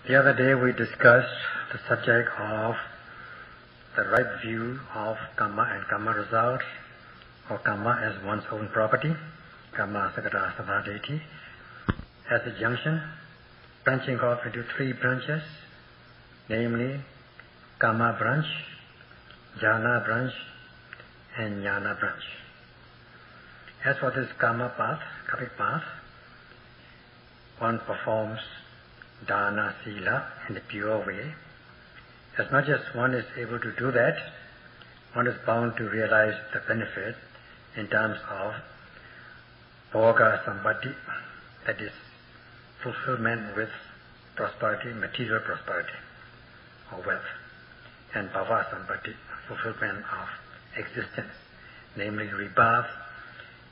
The other day we discussed the subject of the right view of karma and karma result, or karma as one's own property, karma sagata samadhi, as a junction, branching off into three branches, namely karma branch, jhana branch, and jnana branch. As for this karma path, karmic path, one performs dana sila in a pure way. As much as one is able to do that, one is bound to realize the benefit in terms of bhoga sampatti, that is fulfillment with prosperity, material prosperity or wealth, and bhava sampatti, fulfillment of existence, namely rebirth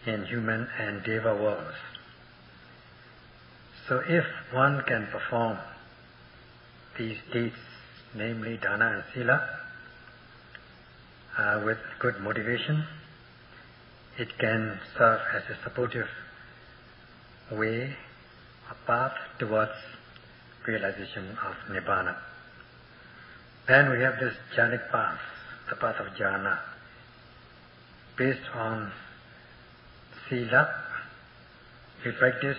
in human and deva worlds. So if one can perform these deeds, namely dana and sila, with good motivation, it can serve as a supportive way, a path towards realization of nibbana. Then we have this jhanic path, the path of jhana, based on sila. We practice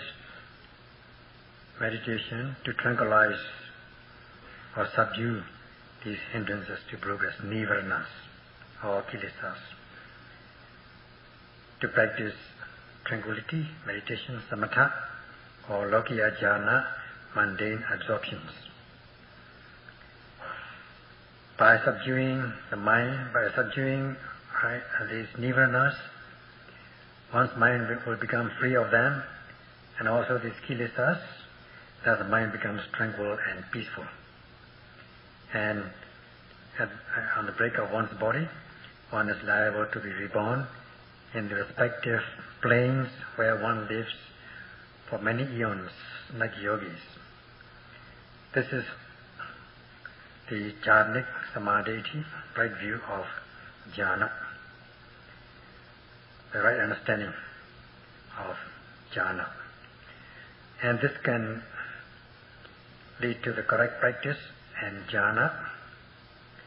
meditation to tranquilize or subdue these hindrances to progress, nivaranas or kilesas. To practice tranquility, meditation, samatha or lokiya jhana, mundane absorptions. By subduing the mind, by subduing these nivaranas, one's mind will become free of them, and also these kilesas, that the mind becomes tranquil and peaceful. And on the break of one's body, one is liable to be reborn in the respective planes where one lives for many eons, like yogis. This is the jhanic samadhi, right view of jhana, the right understanding of jhana. And this can lead to the correct practice and jhana.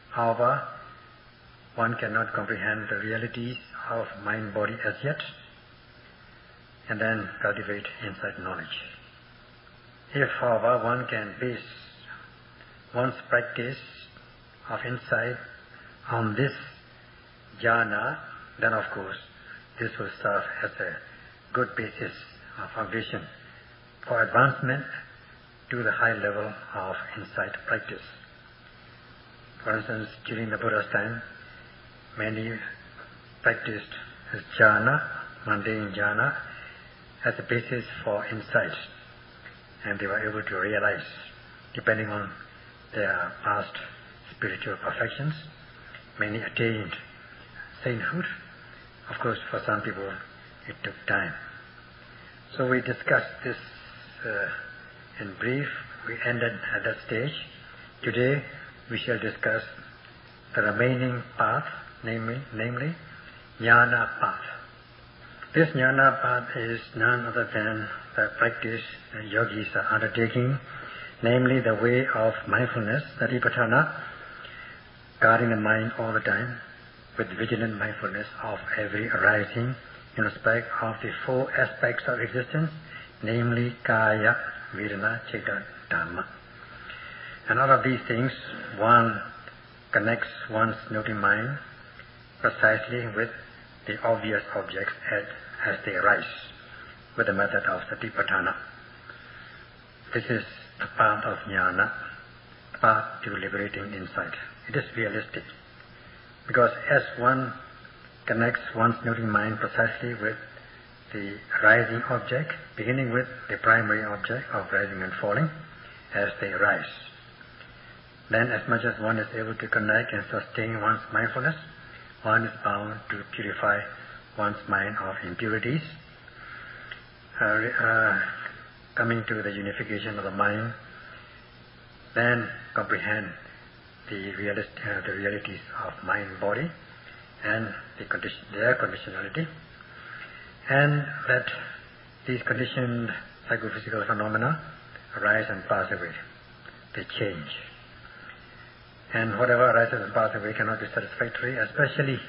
However, one cannot comprehend the realities of mind-body as yet, and then cultivate insight knowledge. If, however, one can base one's practice of insight on this jhana, then of course this will serve as a good basis or foundation for advancement to the high level of insight practice. For instance, during the Buddha's time, many practiced jhana, mundane jhana, as a basis for insight, and they were able to realize, depending on their past spiritual perfections, many attained sainthood. Of course, for some people it took time. So we discussed this in brief. We ended at that stage. Today we shall discuss the remaining path, namely jnana path. This jnana path is none other than the practice that yogis are undertaking, namely the way of mindfulness, satipatthana, guarding the mind all the time with vigilant mindfulness of every arising in respect of the four aspects of existence, namely kaya, vedana, citta, dhamma. And all of these things, one connects one's noting mind precisely with the obvious objects as they arise, with the method of satipatthana. This is the path of jnana, path to liberating insight. It is realistic, because as one connects one's noting mind precisely with the arising object, beginning with the primary object of rising and falling as they arise, then as much as one is able to connect and sustain one's mindfulness, one is bound to purify one's mind of impurities, coming to the unification of the mind, then comprehend the realities of mind and body and their conditionality, and that these conditioned psychophysical phenomena arise and pass away. they change. And whatever arises in pathway cannot be satisfactory, especially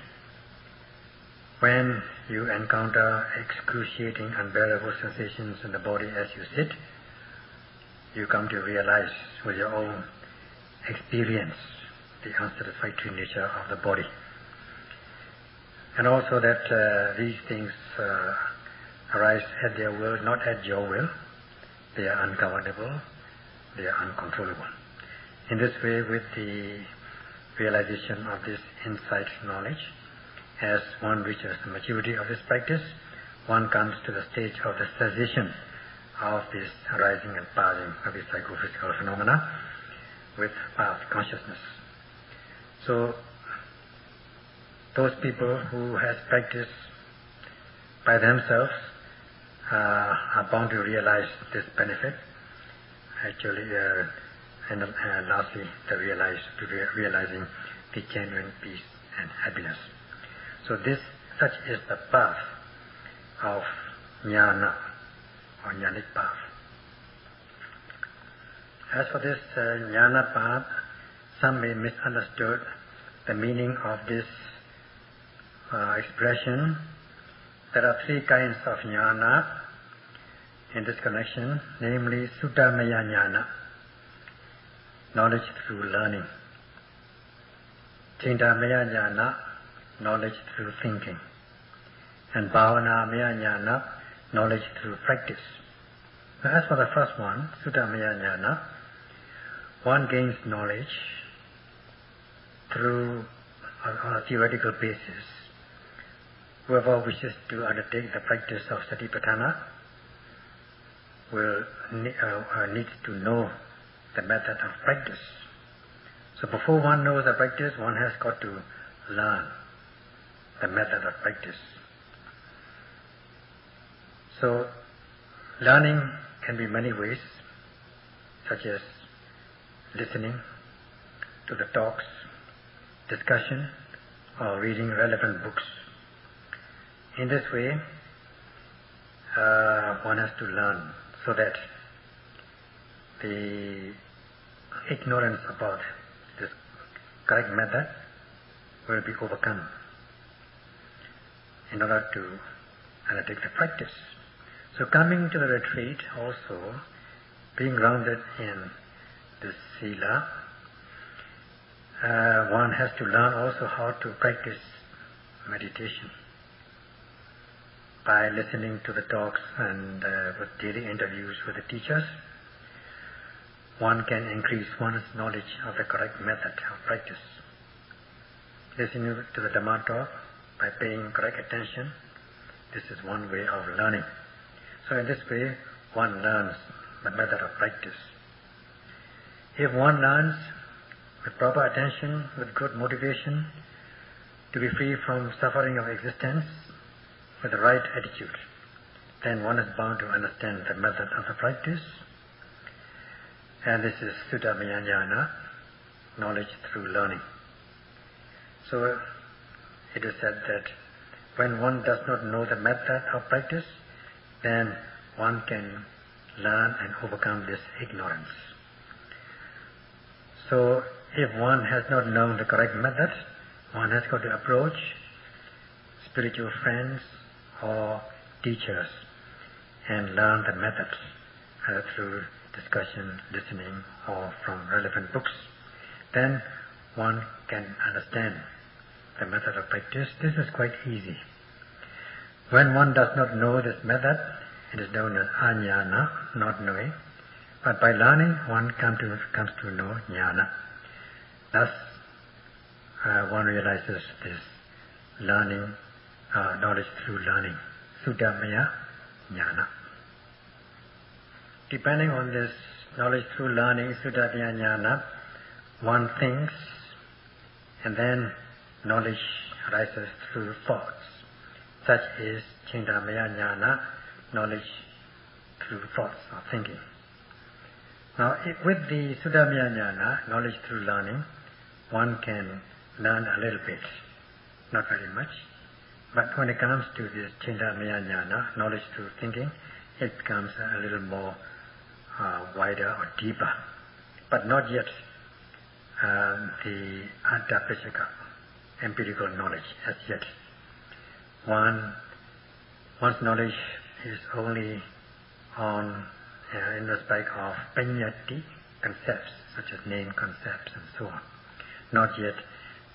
when you encounter excruciating, unbearable sensations in the body as you sit. You come to realize with your own experience the unsatisfactory nature of the body. And also that these things arise at their will, not at your will. They are ungovernable, they are uncontrollable. In this way, with the realization of this insight knowledge, as one reaches the maturity of this practice, one comes to the stage of the cessation of this arising and passing of these psychophysical phenomena with path consciousness. So, those people who has practiced by themselves are bound to realize this benefit. Actually, and lastly, realizing the genuine peace and happiness. So such is the path of jnana, or jnanic path. As for this jnana path, some may misunderstood the meaning of this expression. There are three kinds of jnana in this connection, namely Suttamaya jnana, knowledge through learning; Chintamaya jnana, knowledge through thinking; and Bhavanamaya jnana, knowledge through practice. Now, as for the first one, Suttamaya jnana, one gains knowledge through on a theoretical basis. Whoever wishes to undertake the practice of Satipatthana will need to know the method of practice. So before one knows the practice, one has got to learn the method of practice. So learning can be many ways, such as listening to the talks, discussion, or reading relevant books. In this way, one has to learn so that the ignorance about this correct method will be overcome in order to undertake the practice. So coming to the retreat also, being grounded in this sila, one has to learn also how to practice meditation. By listening to the talks and with daily interviews with the teachers, one can increase one's knowledge of the correct method of practice. Listening to the Dhamma talk by paying correct attention, this is one way of learning. So in this way, one learns the method of practice. If one learns with proper attention, with good motivation, to be free from suffering of existence, with the right attitude, then one is bound to understand the method of the practice. And this is Suttamaya jnana, knowledge through learning. So it is said that when one does not know the method of practice, then one can learn and overcome this ignorance. So if one has not known the correct method, one has got to approach spiritual friends or teachers and learn the methods through discussion, listening, or from relevant books. Then one can understand the method of practice. This is quite easy. When one does not know this method, it is known as ajnana, not knowing. But by learning, one comes to know jnana. Thus, one realizes this learning, knowledge through learning, Suttamaya jnana. Depending on this knowledge through learning, Suttamaya jnana, one thinks, and then knowledge arises through thoughts. Such is Chintamaya jnana, knowledge through thoughts or thinking. Now, with the Suttamaya jnana, knowledge through learning, one can learn a little bit, not very much. But when it comes to this Chintamaya jnana, knowledge through thinking, it becomes a little more wider or deeper. but not yet the Adapachaka, empirical knowledge as yet. One's knowledge is only on in respect of Paññatti concepts, such as name concepts and so on. Not yet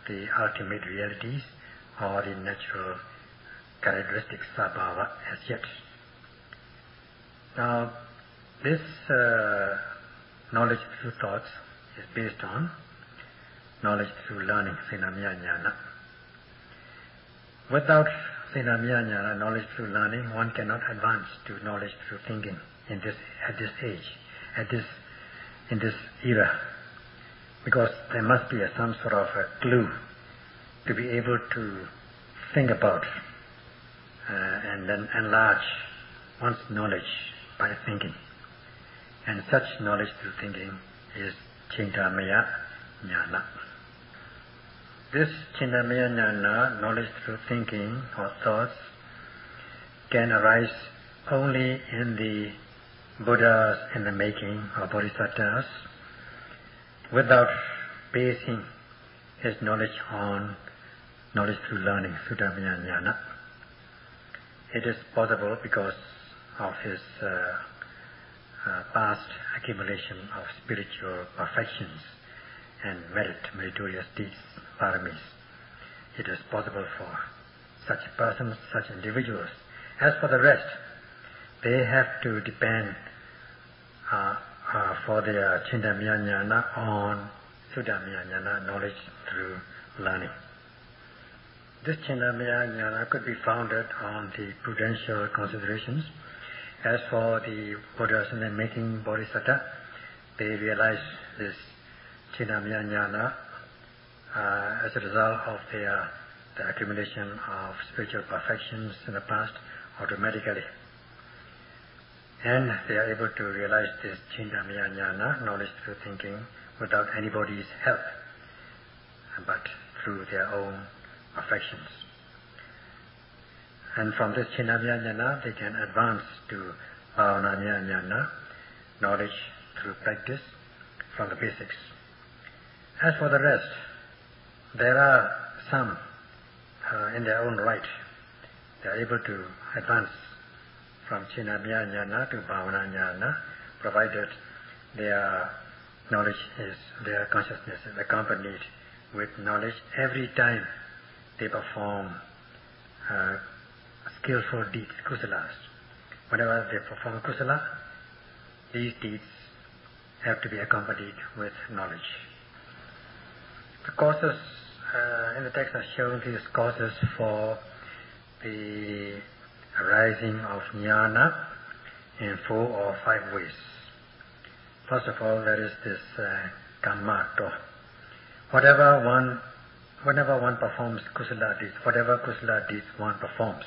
the ultimate realities or the natural characteristics sabhava as yet. Now, this knowledge through thoughts is based on knowledge through learning, Sinamya Jnana. Without Sinamya Jnana, knowledge through learning, one cannot advance to knowledge through thinking at this age, in this era, because there must be some sort of a clue to be able to think about and then enlarge one's knowledge by thinking. And such knowledge through thinking is Chintamaya Jnana. This Chintamaya Jnana, knowledge through thinking or thoughts, can arise only in the Buddhas in the making or Bodhisattvas without basing his knowledge on knowledge through learning, Sudhamaya Jnana. It is possible because of his past accumulation of spiritual perfections and meritorious deeds, paramis. It is possible for such persons, such individuals. As for the rest, they have to depend for their Chintamaya Jnana on Sudhamaya Jnana, knowledge through learning. This Chintamaya Jnana could be founded on the prudential considerations. As for the Buddhas in the making Bodhisattva, they realize this Chintamaya Jnana as a result of the accumulation of spiritual perfections in the past automatically. And they are able to realize this Chintamaya Jnana, knowledge through thinking, without anybody's help, but through their own affections. And from this Chintamaya Jnana, they can advance to Bhavanamaya Jnana, knowledge through practice from the basics. As for the rest, there are some in their own right. They are able to advance from Chintamaya Jnana to Bhavana Jnana, provided their knowledge their consciousness is accompanied with knowledge every time they perform skillful deeds, kusalas. Whenever they perform kusala, these deeds have to be accompanied with knowledge. The causes in the text are shown these causes for the arising of jnana in 4 or 5 ways. First of all, there is this kammato. Whenever one performs kusala deeds, whatever kusala deeds one performs,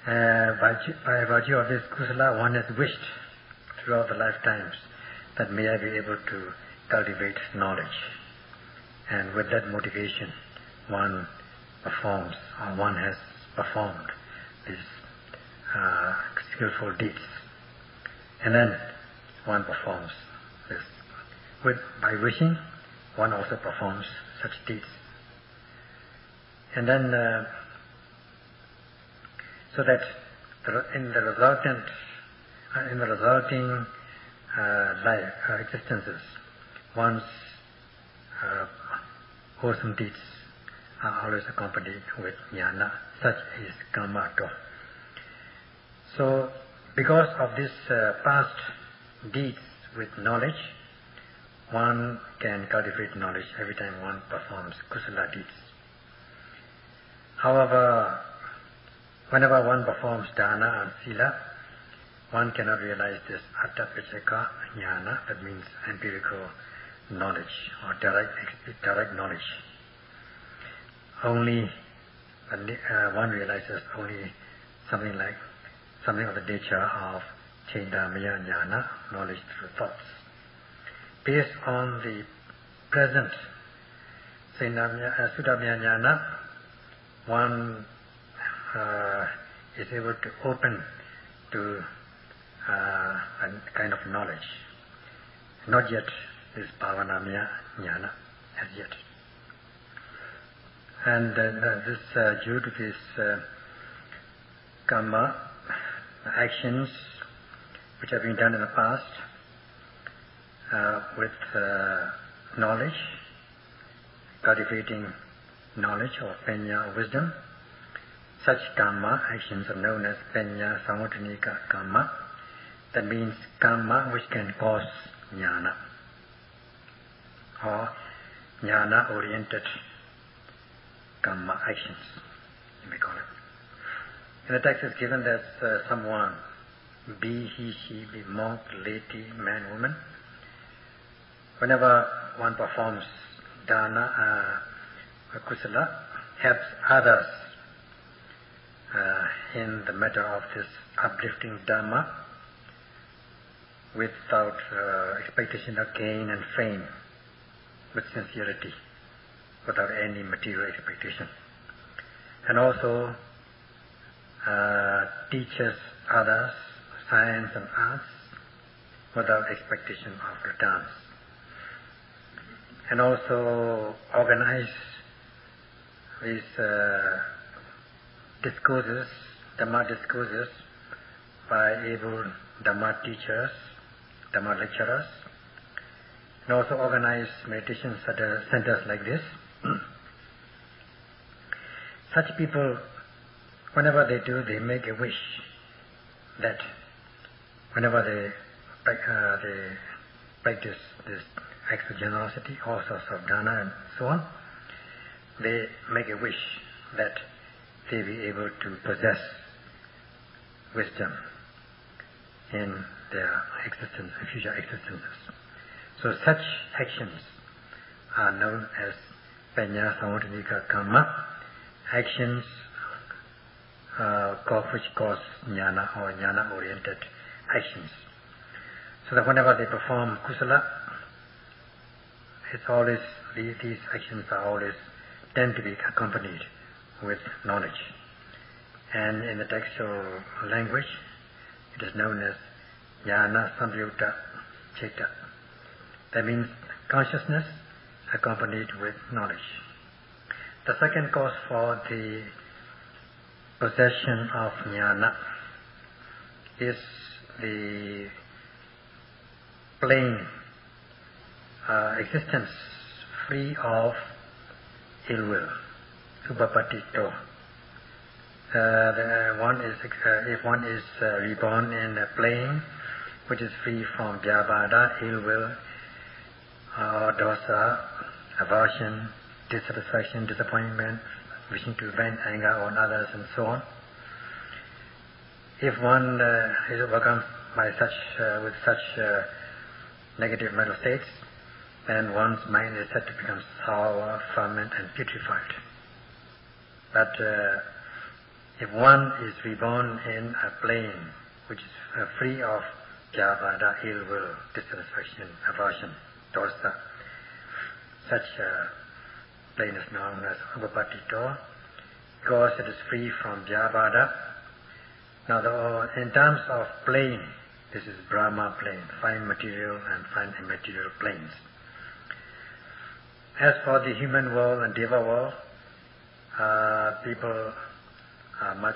by virtue of this kusala, one has wished throughout the lifetimes that may I be able to cultivate knowledge. And with that motivation, one performs, or one has performed these skillful deeds. And then one performs this. By wishing, one also performs such deeds. And then, so that in the resulting life, existences, one's wholesome deeds are always accompanied with jnana. Such is kammato. So, because of this past deeds with knowledge, one can cultivate knowledge every time one performs kusala deeds. However, whenever one performs dana and sila, one cannot realize this attapachaka jnana, that means empirical knowledge or direct knowledge. Only one realizes only something of the nature of Chintamaya Jnana, knowledge through thoughts. Based on the present Sudhamaya Jnana, one is able to open to a kind of knowledge. not yet this Bhavanamaya Jnana as yet. And due to this karma, actions which have been done in the past with knowledge, cultivating knowledge or panya or wisdom, such karma actions are known as panya samudhanika karma. That means karma which can cause jnana or jnana oriented karma actions, you may call it. In the text is given that someone, be he, she, be monk, lady, man, woman, whenever one performs dana, kusala, helps others in the matter of this uplifting dhamma without expectation of gain and fame, with sincerity, without any material expectation. And also teaches others science and arts without expectation of returns. And also organize these discourses, Dhamma discourses, by able Dhamma teachers, Dhamma lecturers, and also organize meditation centers like this. Such people, whenever they do, they make a wish that whenever they practice this acts of generosity, all sorts of dana and so on, they make a wish that they be able to possess wisdom in their existence, future existences. So such actions are known as panya samudhanika karma, actions which cause jnana or jnana oriented actions. So that whenever they perform kusala, it's always, these actions are always tend to be accompanied with knowledge. And in the textual language, it is known as jnana samyutta citta. That means consciousness accompanied with knowledge. The second cause for the possession of jnana is the plain existence free of ill will, upapatito. If one is reborn in a plane which is free from vyabhada, ill will, dosa, aversion, dissatisfaction, disappointment, wishing to vent anger on others and so on. If one is overcome by with such negative mental states, then one's mind is said to become sour, ferment and putrefied. But if one is reborn in a plane which is free of vyabhada, ill will, dissatisfaction, aversion, dosa, such a plane is known as upapatito, because it is free from vyabhada. Now, in terms of plane, this is Brahma plane, fine material and fine immaterial planes. As for the human world and Deva world, people are much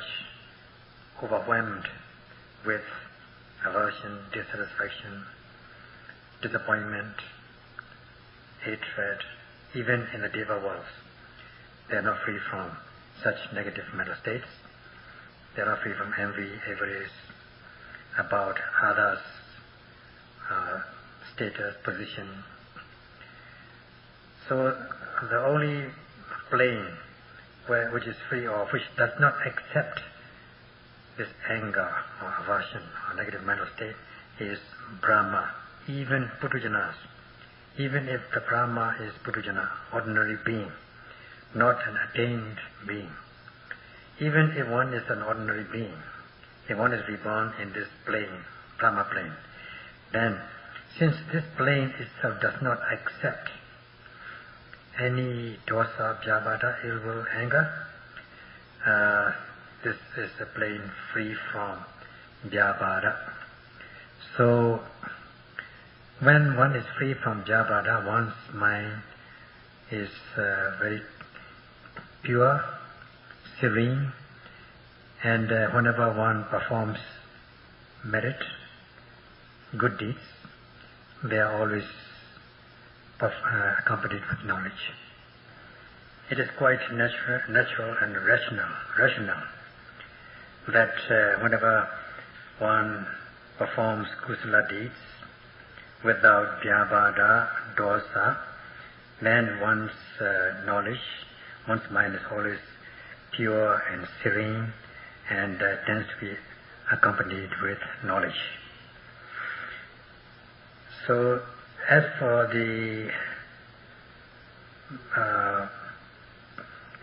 overwhelmed with aversion, dissatisfaction, disappointment, hatred. Even in the Deva worlds, they are not free from such negative mental states. They are not free from envy, avarice about others' status, position. So the only plane which is free or which does not accept this anger or aversion or negative mental state is Brahma, even Putujanas. Even if the Brahma is Putujana, ordinary being, not an attained being. Even if one is an ordinary being, if one is reborn in this plane, Brahma plane, then since this plane itself does not accept any dosa, vyabhada, ill will, anger, this is a plane free from vyabhada. So When one is free from Theravada, one's mind is very pure, serene, and whenever one performs merit, good deeds, they are always accompanied with knowledge. It is quite natural and rational that whenever one performs kusala deeds without Theravada, dosa, then one's knowledge, one's mind is always pure and serene and tends to be accompanied with knowledge. So, as for the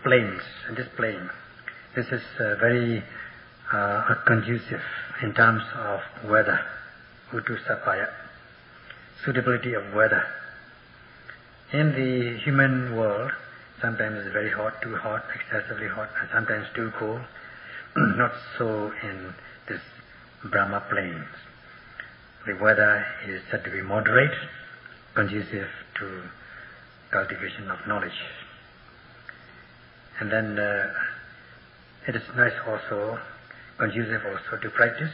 planes, this plane, this is very conducive in terms of weather, utusapaya, suitability of weather. In the human world, sometimes it's very hot, too hot, excessively hot, and sometimes too cold. Not so in this Brahma plains. The weather is said to be moderate, conducive to cultivation of knowledge. And then it is nice also, conducive also to practice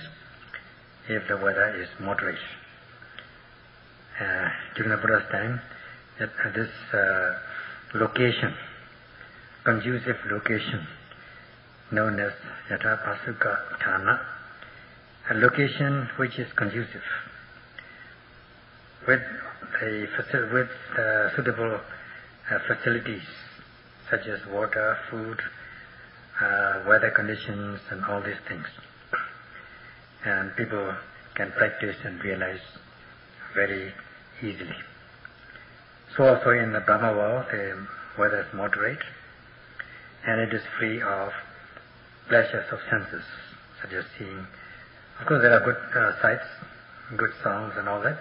if the weather is moderate. During the Buddha's time, this location, conducive location, known as Yatha Pasuka Thana, a location which is conducive with suitable facilities such as water, food, weather conditions and all these things. And people can practice and realize very easily. So also in the Brahma world, the weather is moderate and it is free of pleasures of senses, such as seeing. Of course there are good sights, good songs and all that,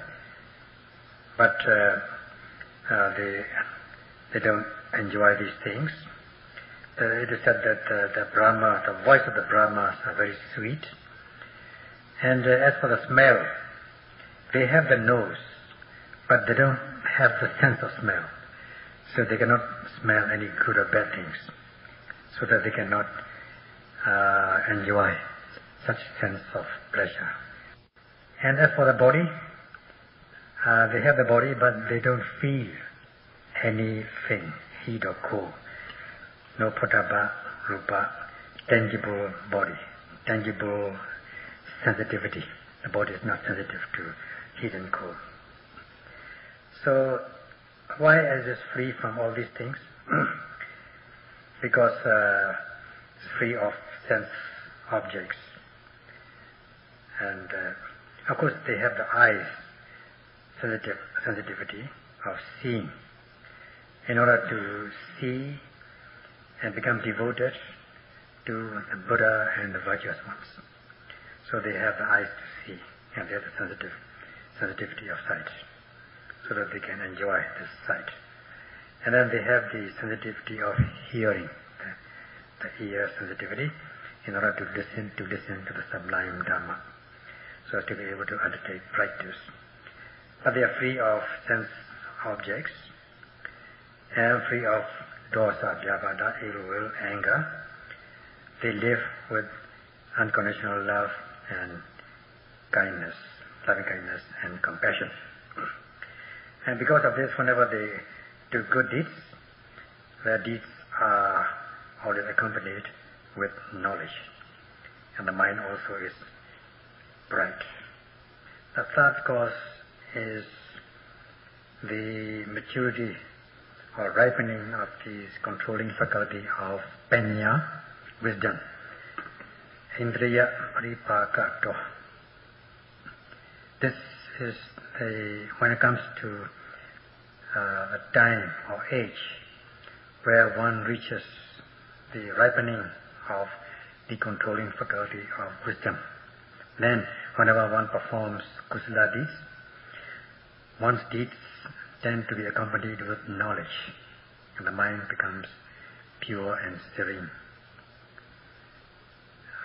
but they don't enjoy these things. It is said that the voice of the Brahmas are very sweet. And as for the smell, they have the nose, but they don't have the sense of smell. So they cannot smell any good or bad things, so that they cannot enjoy such sense of pleasure. And as for the body, they have the body, but they don't feel anything, heat or cold. No potaba, rupa, tangible body, tangible sensitivity. The body is not sensitive to heat and cold. So, why is this free from all these things? Because it's free of sense objects. And of course they have the eyes sensitivity of seeing. In order to see and become devoted to the Buddha and the virtuous ones. So they have the eyes to see and they have the sensitivity of sight, so that they can enjoy this sight. And then they have the sensitivity of hearing, the ear sensitivity, in order to listen to the sublime Dhamma, so as to be able to undertake practice. But they are free of sense objects and free of dosa, Theravada, ill will, anger. They live with unconditional love and kindness, loving kindness and compassion. And because of this, whenever they do good deeds, their deeds are always accompanied with knowledge. And the mind also is bright. The third cause is the maturity or ripening of the controlling faculty of panya, wisdom. Indriya paripakato. This is when it comes to a time or age where one reaches the ripening of the controlling faculty of wisdom. Then, whenever one performs kusala deeds, one's deeds tend to be accompanied with knowledge, and the mind becomes pure and serene.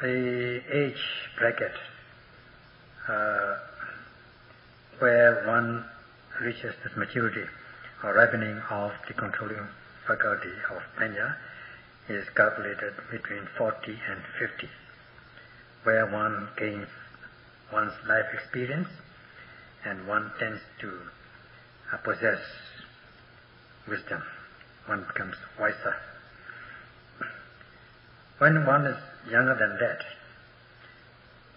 The age bracket where one reaches this maturity or ripening of the controlling faculty of Panya is calculated between 40 and 50, where one gains one's life experience and one tends to possess wisdom. One becomes wiser. When one is younger than that,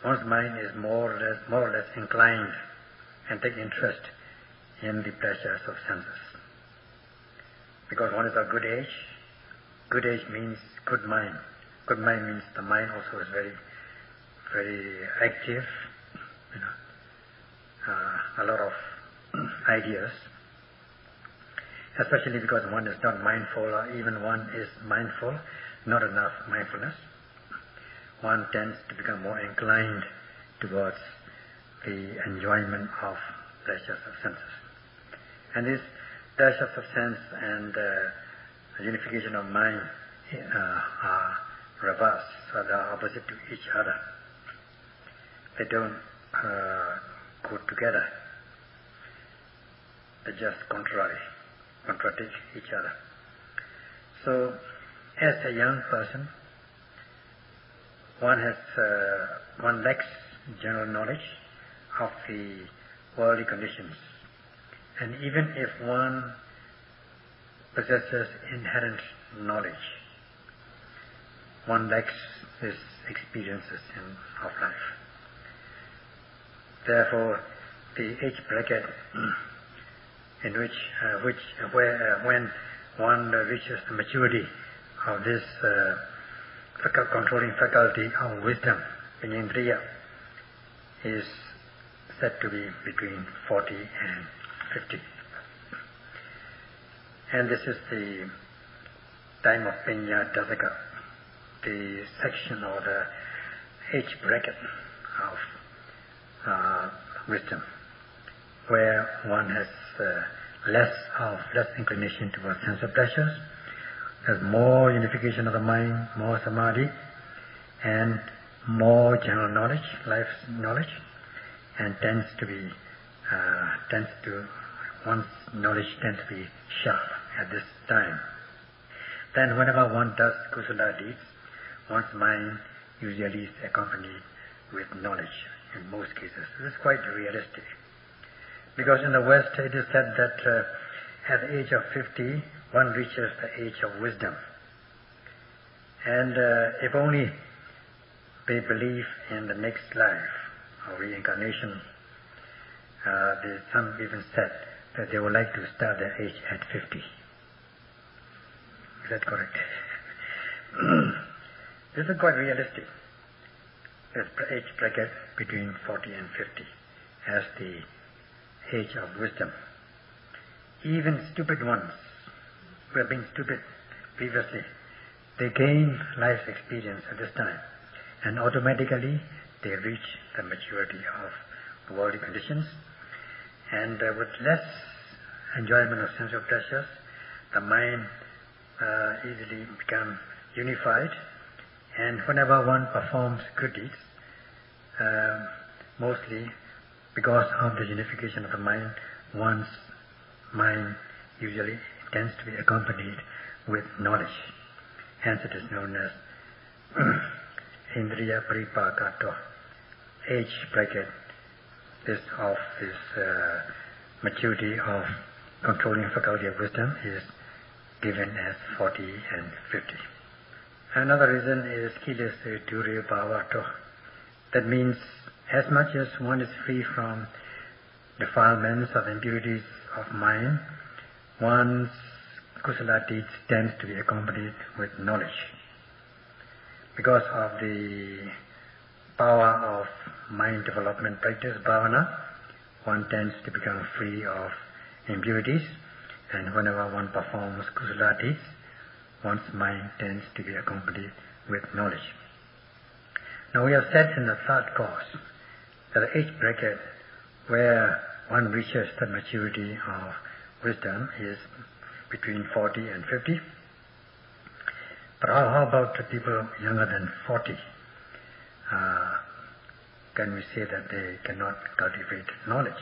one's mind is more or less inclined and take interest in the pleasures of senses. Because one is of good age. Good age means good mind. Good mind means the mind also is very, very active. A lot of ideas. Especially because one is not mindful, or even one is mindful, not enough mindfulness. One tends to become more inclined towards the enjoyment of pleasures of senses. And these pleasures of sense and unification of mind are reverse, so they are opposite to each other. They don't go together. They just contradict each other. So, as a young person, one lacks general knowledge of the worldly conditions, and even if one possesses inherent knowledge, one lacks these experiences of life. Therefore, the age bracket in when one reaches the maturity of this controlling faculty of wisdom, Panyendriya, is said to be between 40 and 50. And this is the time of Panya Dasaka, the section or the age bracket of wisdom, where one has less inclination towards sense of pleasures, has more unification of the mind, more samadhi, and more general knowledge, life's knowledge, and one's knowledge tends to be sharp at this time. Then whenever one does kusala deeds, one's mind usually is accompanied with knowledge in most cases. This is quite realistic. Because in the West it is said that at the age of 50, one reaches the age of wisdom. And if only they believe in the next life or reincarnation, some even said that they would like to start their age at 50. Is that correct? This is quite realistic. This age bracket between 40 and 50 as the age of wisdom. Even stupid ones who have been stupid previously, they gain life's experience at this time, and automatically they reach the maturity of worldly conditions, and with less enjoyment of sensual pleasures, the mind easily becomes unified, and whenever one performs good deeds, mostly because of the unification of the mind, one's mind usually tends to be accompanied with knowledge. Hence it is known as Indriya Paripakato, age bracket. This maturity of controlling faculty of wisdom is given as 40 and 50. Another reason is Kilesa Dure Bhavato. That means as much as one is free from defilements or impurities of mind, one's kusala deeds tends to be accompanied with knowledge. Because of the power of mind development practice, bhavana, one tends to become free of impurities, and whenever one performs kusala deeds, one's mind tends to be accompanied with knowledge. Now we have said in the third course that the age bracket where one reaches the maturity of wisdom is between 40 and 50. But how about the people younger than 40? Can we say that they cannot cultivate knowledge?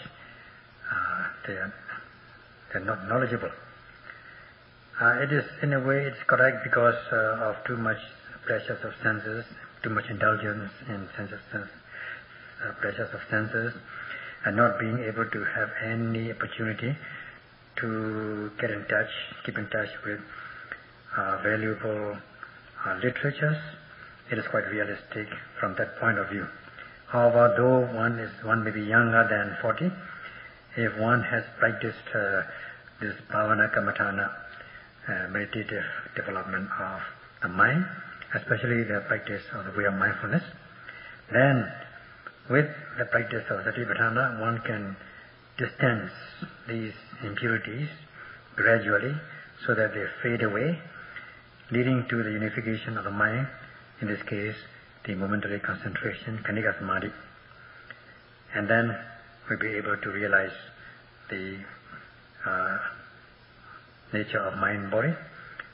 They're not knowledgeable. It is, in a way, it's correct because of too much pleasures of senses, too much indulgence in pleasures of senses, and not being able to have any opportunity to get in touch, keep in touch with valuable literatures. It is quite realistic from that point of view. However, though one may be younger than 40, if one has practiced this bhavana kammatthana, meditative development of the mind, especially the practice of the way of mindfulness, then with the practice of satipatthana, one can distance these impurities gradually so that they fade away, leading to the unification of the mind, in this case, the momentary concentration, kanika samadhi. And then we'll be able to realize the nature of mind and body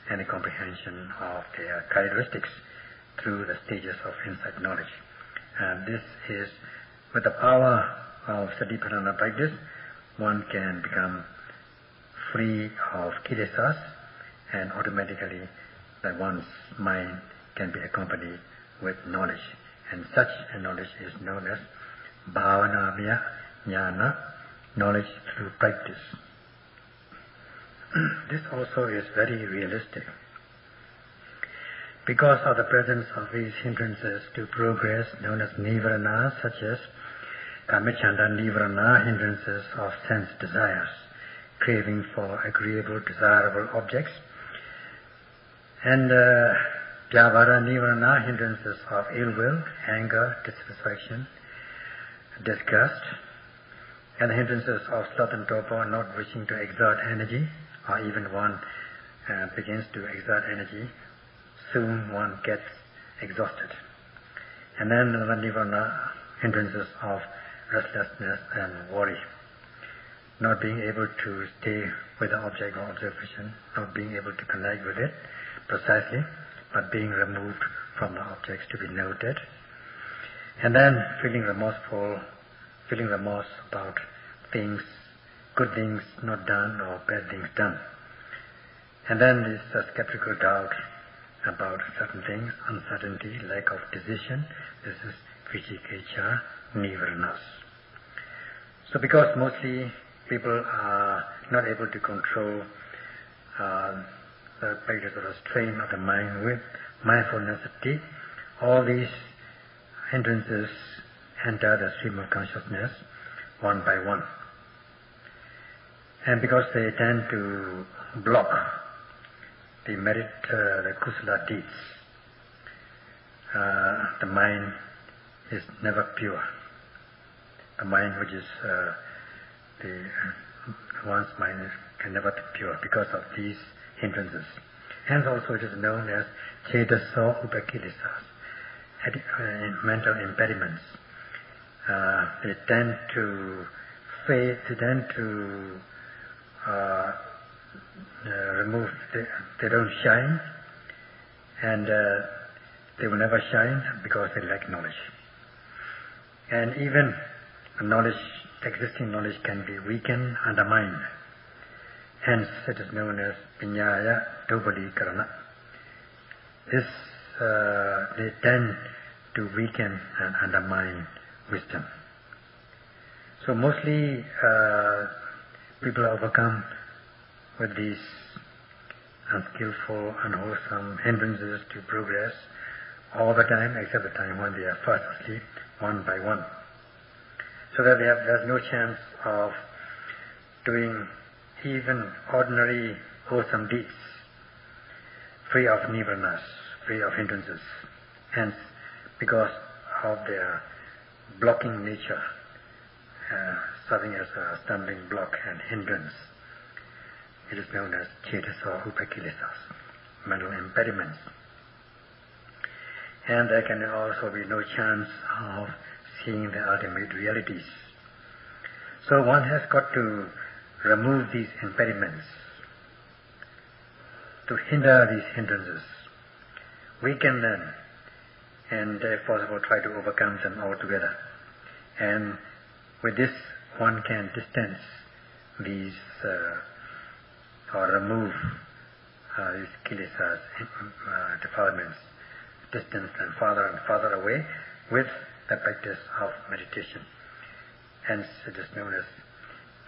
and the comprehension of their characteristics through the stages of insight knowledge. And this is, with the power of satipatthana practice, one can become free of kilesas, and automatically that one's mind can be accompanied with knowledge. And such a knowledge is known as bhavanamaya jnana, knowledge through practice. This also is very realistic. Because of the presence of these hindrances to progress known as nivarana, such as kamacchanda nivarana, hindrances of sense desires, craving for agreeable, desirable objects, and vyavara nivarana, hindrances of ill will, anger, dissatisfaction, disgust, and the hindrances of sloth and torpor, not wishing to exert energy, or even one begins to exert energy, soon one gets exhausted. And then another nivarana, hindrances of restlessness and worry, not being able to stay with the object of observation, not being able to connect with it precisely, but being removed from the objects to be noted. And then feeling remorseful, feeling remorse about things, good things not done or bad things done. And then this skeptical doubt about certain things, uncertainty, lack of decision. This is vicikiccha nivaranas. So because mostly people are not able to control the practice or the strain of the mind with mindfulness, all these hindrances enter the stream of consciousness one by one. And because they tend to block the merit, the kusala deeds, the mind is never pure. The mind which is one's mind can never be pure because of these hindrances. Hence also it is known as chetaso upakilesas, mental impediments. They tend to fade, they tend to remove, they don't shine, and they will never shine because they lack knowledge. And even knowledge, existing knowledge can be weakened, undermined. Hence it is known as piññāya dobali karana. This, they tend to weaken and undermine wisdom. So mostly people are overcome with these unskillful, unwholesome hindrances to progress all the time, except the time when they are fast asleep, one by one. So that there's no chance of doing even ordinary wholesome deeds, free of nivaranas, free of hindrances. Hence, because of their blocking nature, serving as a stumbling block and hindrance, it is known as chetaso upakilesas, mental impediments. And there can also be no chance of seeing the ultimate realities. So one has got to remove these impediments, to hinder these hindrances, weaken them, and if possible try to overcome them altogether. And with this one can distance these or remove these kilesas, defilements, distance and farther away with the practice of meditation. Hence it is known as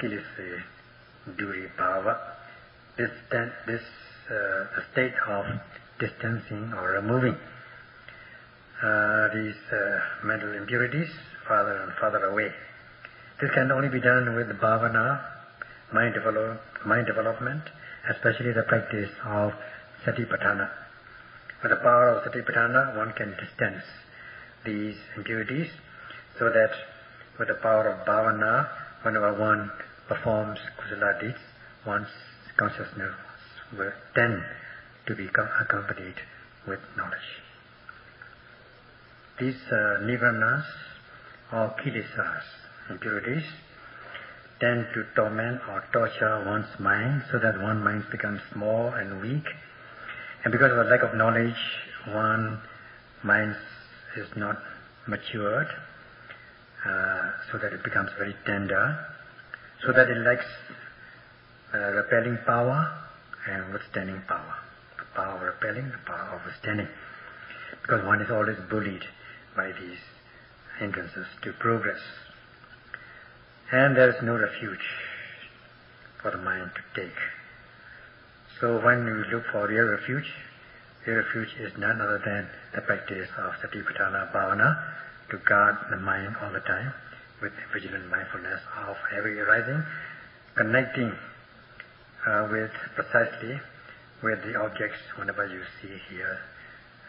kilesa duri bhava. This the state of distancing or removing these mental impurities farther and farther away. This can only be done with bhavana, mind development, especially the practice of satipatthana. With the power of satipatthana, one can distance these impurities, so that with the power of bhavana, whenever one performs kusala deeds, one's consciousness will tend to be accompanied with knowledge. These nivranas or kilesas, impurities, tend to torment or torture one's mind, so that one's mind becomes small and weak. And because of a lack of knowledge, one's mind is not matured, so that it becomes very tender, so that it lacks repelling power and withstanding power. The power of repelling, the power of withstanding. Because one is always bullied by these hindrances to progress. And there is no refuge for the mind to take. So when we look for real refuge is none other than the practice of satipatthana bhavana, to guard the mind all the time with vigilant mindfulness of every arising, connecting precisely with the objects whenever you see, hear,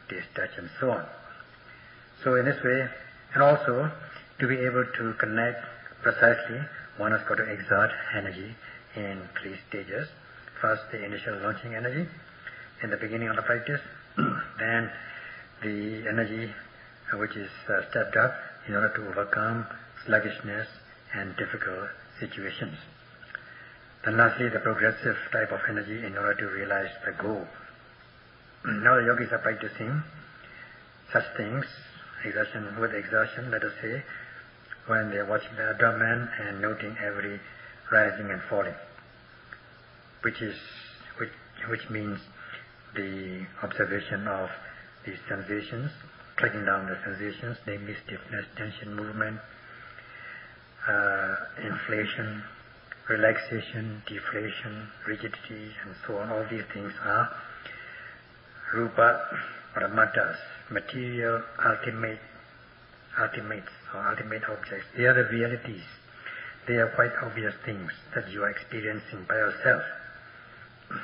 taste, touch, and so on. So in this way, and also to be able to connect precisely, one has got to exert energy in 3 stages. First, the initial launching energy in the beginning of the practice, then the energy which is stepped up in order to overcome sluggishness and difficult situations. Then lastly, the progressive type of energy in order to realize the goal. Now the yogis are practicing such things, with exertion, let us say, when they are watching the abdomen and noting every rising and falling, which means the observation of these sensations, tracking down the sensations, namely stiffness, tension, movement, inflation, relaxation, deflation, rigidity, and so on. All these things are rupa paramattas, material ultimates or ultimate objects. They are the realities. They are quite obvious things that you are experiencing by yourself.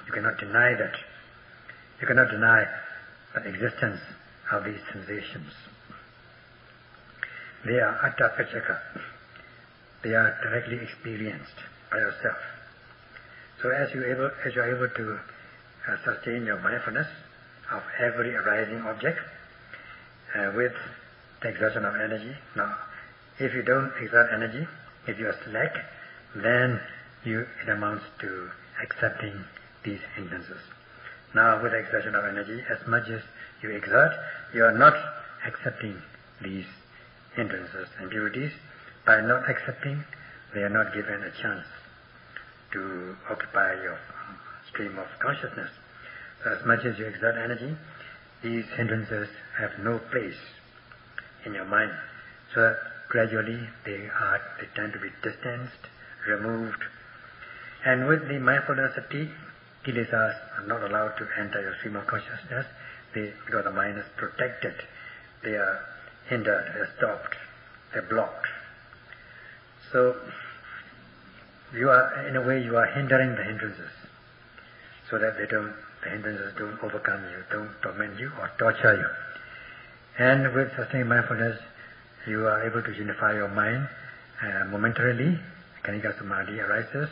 You cannot deny that. You cannot deny the existence of these sensations. They are attapachaka. They are directly experienced by yourself. So as you are able to sustain your mindfulness of every arising object with the exertion of energy. Now, if you don't exert energy, if you are slack, then it amounts to accepting these hindrances. Now, with the exertion of energy, as much as you exert, you are not accepting these hindrances and impurities. By not accepting, they are not given a chance to occupy your stream of consciousness. So as much as you exert energy, these hindrances have no place in your mind. So that gradually they tend to be distanced, removed. And with the mindfulness sati, kilesas are not allowed to enter your stream of consciousness, because the mind is protected. They are hindered, they are stopped, they are blocked. So you are, in a way, you are hindering the hindrances, so that the hindrances don't overcome you, don't torment you or torture you. And with sustained mindfulness, you are able to unify your mind momentarily. Kanika Samadhi arises.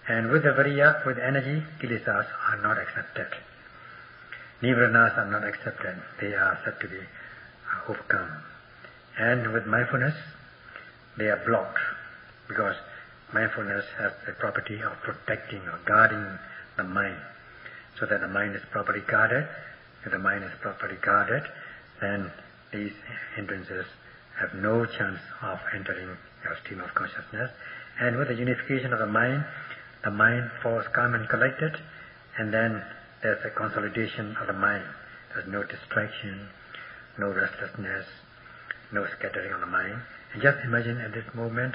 And with the viriya, with energy, kilesas are not accepted. Nivranas are not accepted. They are said to be overcome. And with mindfulness, they are blocked, because mindfulness has the property of protecting or guarding the mind, so that the mind is properly guarded. If the mind is properly guarded, then these hindrances have no chance of entering your stream of consciousness. And with the unification of the mind, the mind falls calm and collected, and then there's a consolidation of the mind. There's no distraction, no restlessness, no scattering of the mind. And just imagine at this moment,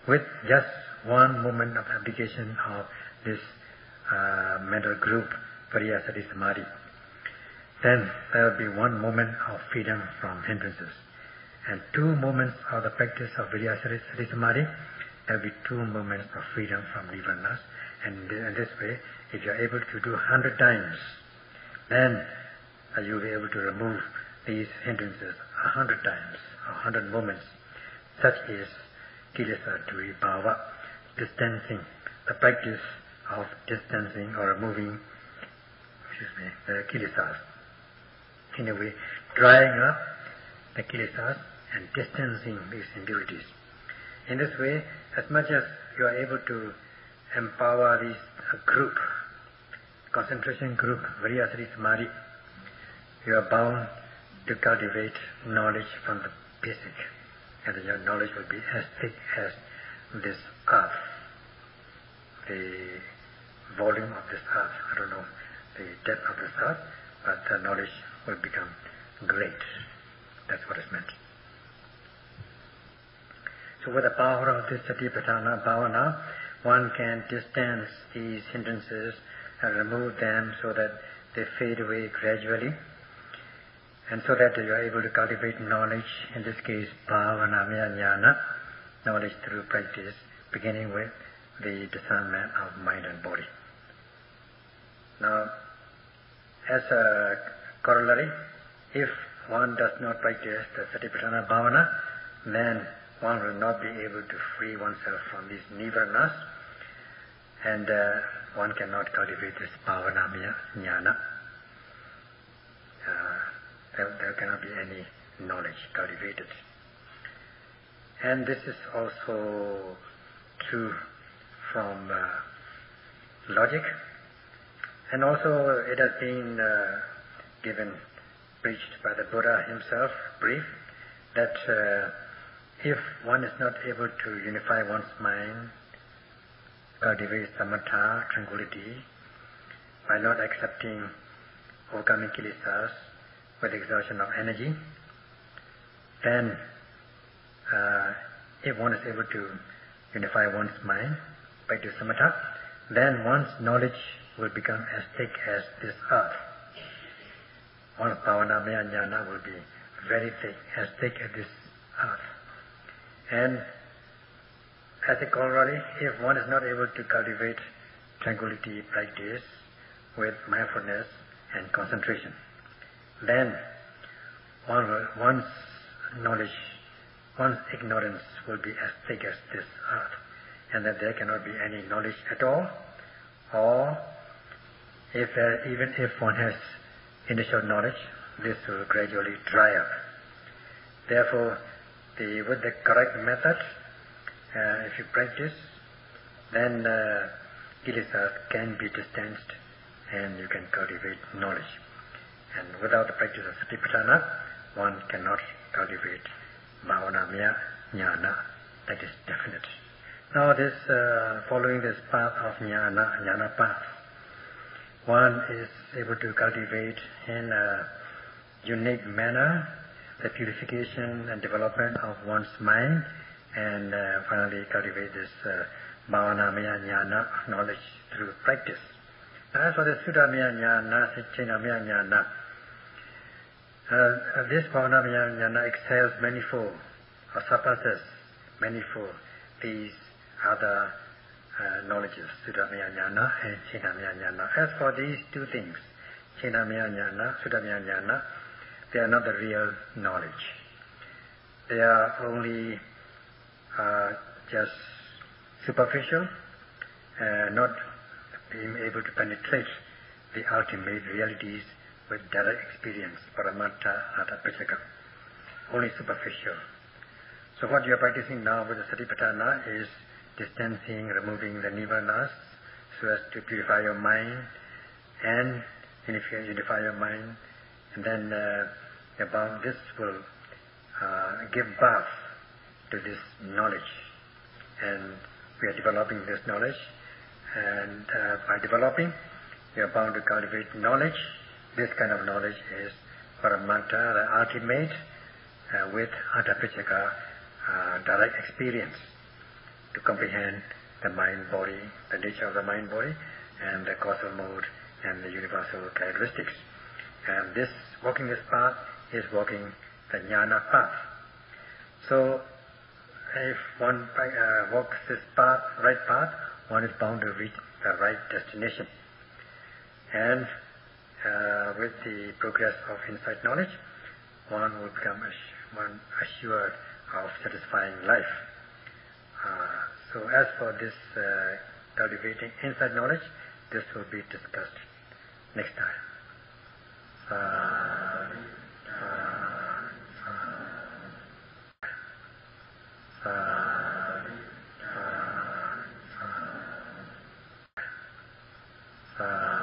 with just one moment of application of this mental group, Vipassana Samadhi, then there will be one moment of freedom from hindrances. And 2 moments of the practice of Vipassana Samadhi, there will be 2 moments of freedom from nirvanas. And in this way, if you are able to do 100 times, then you will be able to remove these hindrances 100 times, 100 moments. Such is kilesa dui bhava, distancing, the practice of distancing or removing the kilesas. In a way, drying up the kilesas and distancing these impurities. In this way, as much as you are able to empower this group, concentration group, Vipassana Samadhi, you are bound to cultivate knowledge from the basic, and your knowledge will be as thick as this earth, the volume of this earth. I don't know the depth of this earth, but the knowledge will become great. That's what is meant. So with the power of this Satipatthana Bhavana, one can distance these hindrances and remove them so that they fade away gradually, and so that you are able to cultivate knowledge, in this case Bhavanamaya Jnana, knowledge through practice, beginning with the discernment of mind and body. Now, as a corollary, if one does not practice the Satipatthana Bhavana, then one will not be able to free oneself from these nirvanas, and one cannot cultivate this Bhavanamaya Jnana. There cannot be any knowledge cultivated. And this is also true from logic, and also it has been preached by the Buddha himself, brief, that if one is not able to unify one's mind, cultivate samatha, tranquility, by not accepting overcoming kilesas with exertion of energy, then if one is able to unify one's mind, practice samatha, then one's knowledge will become as thick as this earth. One's Bhavanamaya Jnana will be very thick, as thick as this earth. And as a corollary, if one is not able to cultivate tranquility practice with mindfulness and concentration, then one's knowledge, one's ignorance will be as thick as this earth, and that there cannot be any knowledge at all, or even if one has initial knowledge, this will gradually dry up. Therefore, with the correct method, if you practice, then kilesas can be distanced and you can cultivate knowledge. And without the practice of Satipatthana, one cannot cultivate Bhavanamaya Jnana. That is definite. Now this, following this path of Jnana path, one is able to cultivate in a unique manner the purification and development of one's mind, and finally cultivate this Bhavanamaya Jnana knowledge through practice. As for the Suddhamaya Jnana, Chinamaya Jnana, this Bhavanamaya Jnana excels manifold, or surpasses manifold these other knowledges, Suddhamaya Jnana and Chinamaya Jnana. As for these two things, Chinamaya Jnana, Suddhamaya Jnana, they are not the real knowledge. They are only just superficial, not being able to penetrate the ultimate realities with direct experience, paramattha atapachaka, only superficial. So what you are practicing now with the Satipatthana is distancing, removing the nirvanas so as to purify your mind and unify your mind, and then this will give birth to this knowledge, and we are developing this knowledge And by developing, you are bound to cultivate knowledge. This kind of knowledge is Paramanta, the ultimate, with Atapicaka, direct experience to comprehend the mind-body, the nature of the mind-body, and the causal mode and the universal characteristics. And this, walking this path, is walking the jnana path. So, if one walks this path, right path, one is bound to reach the right destination. And with the progress of insight knowledge, one will become assured of satisfying life. So as for this cultivating insight knowledge, this will be discussed next time. Sa